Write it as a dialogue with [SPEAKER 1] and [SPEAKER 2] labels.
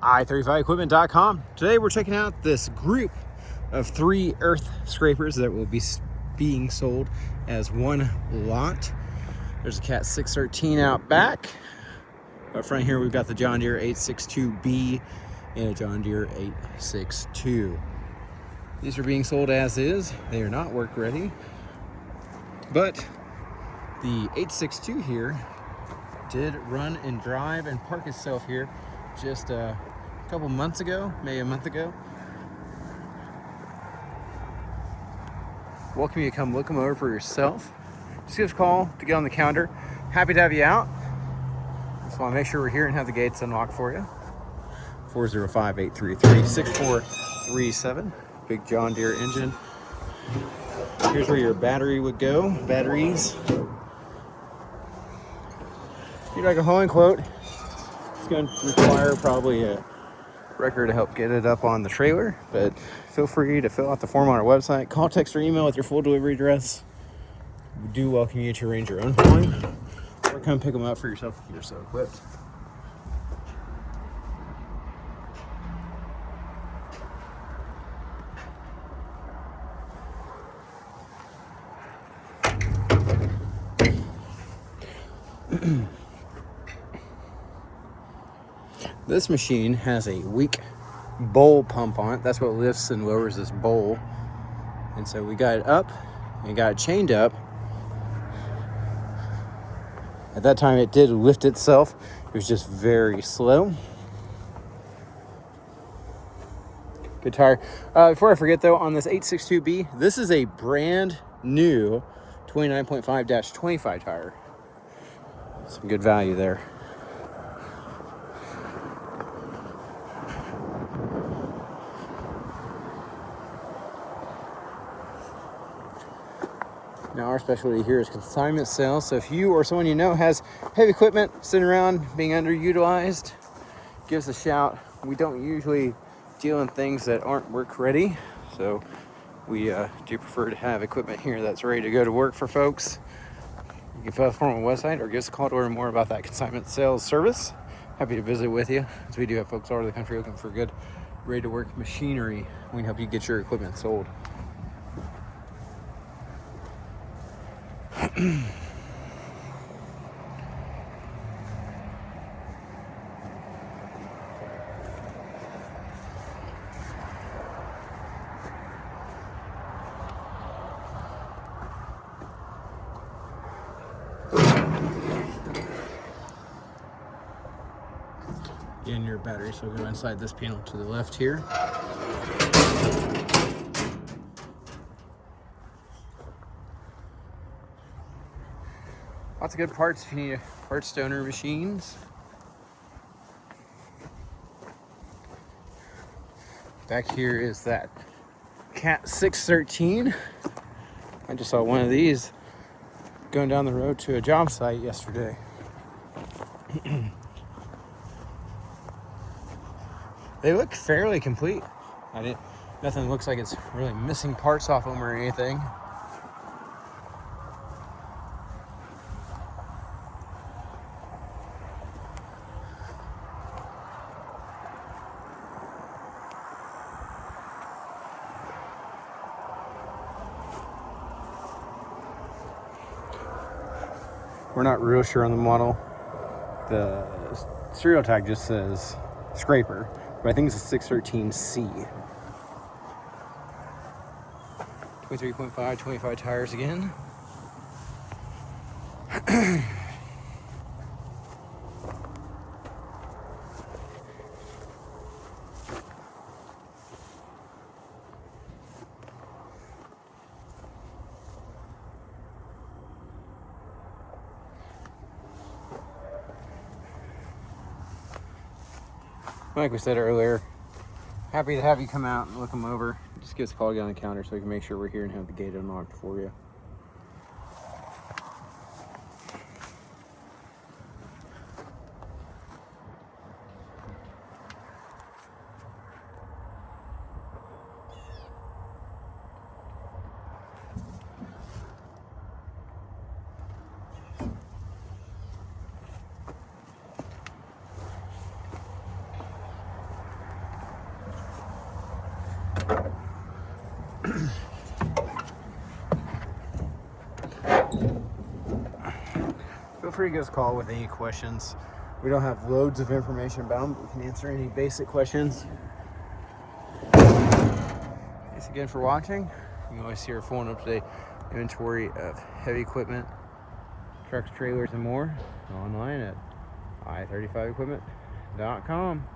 [SPEAKER 1] i35equipment.com. Today we're checking out this group of 3 earth scrapers that will be being sold as one lot. There's a Cat 613 out back. Up front here we've got the John Deere 862B and a John Deere 862. These are being sold as is. They are not work ready. But the 862 here did run and drive and park itself here just a couple months ago, maybe a month ago. Welcome you to come look them over for yourself. Just give us a call to get on the calendar. Happy to have you out. Just want to make sure we're here and have the gates unlocked for you. 405-833-6437. Big John Deere engine. Here's where your battery would go. Batteries. If you'd like a hauling quote, it's going to require probably a record to help get it up on the trailer, but feel free to fill out the form on our website. Call, text, or email with your full delivery address. We do welcome you to arrange your own hauling or come pick them up for yourself if you're so equipped. This machine has a weak bowl pump on it. That's what lifts and lowers this bowl. And so we got it up and got it chained up. At that time it did lift itself. It was just very slow. Good tire. Before I forget though, on this 862B, this is a brand new 29.5-25 tire. Some good value there. Now our specialty here is consignment sales. So if you or someone you know has heavy equipment sitting around being underutilized, give us a shout. We don't usually deal in things that aren't work ready. So we do prefer to have equipment here that's ready to go to work for folks. You can fill out the form on the website or give us a call to learn more about that consignment sales service. Happy to visit with you, as we do have folks all over the country looking for good, ready to work machinery. We can help you get your equipment sold. Again, your battery, so we'll go inside this panel to the left here. Lots of good parts if you need parts stoner machines. Back here is that Cat 613. I just saw one of these going down the road to a job site yesterday. They look fairly complete. Nothing looks like it's really missing parts off them or anything. We're not real sure on the model. The serial tag just says scraper, but I think it's a 613C. 23.5, 25 tires again. Like we said earlier, happy to have you come out and look them over. Just give us a call, get on the counter so we can make sure we're here and have the gate unlocked for you. Feel free to give us a call with any questions. We don't have loads of information about them, but we can answer any basic questions. Thanks again for watching. You can always see our full and up-to-date inventory of heavy equipment, trucks, trailers, and more online at i35equipment.com.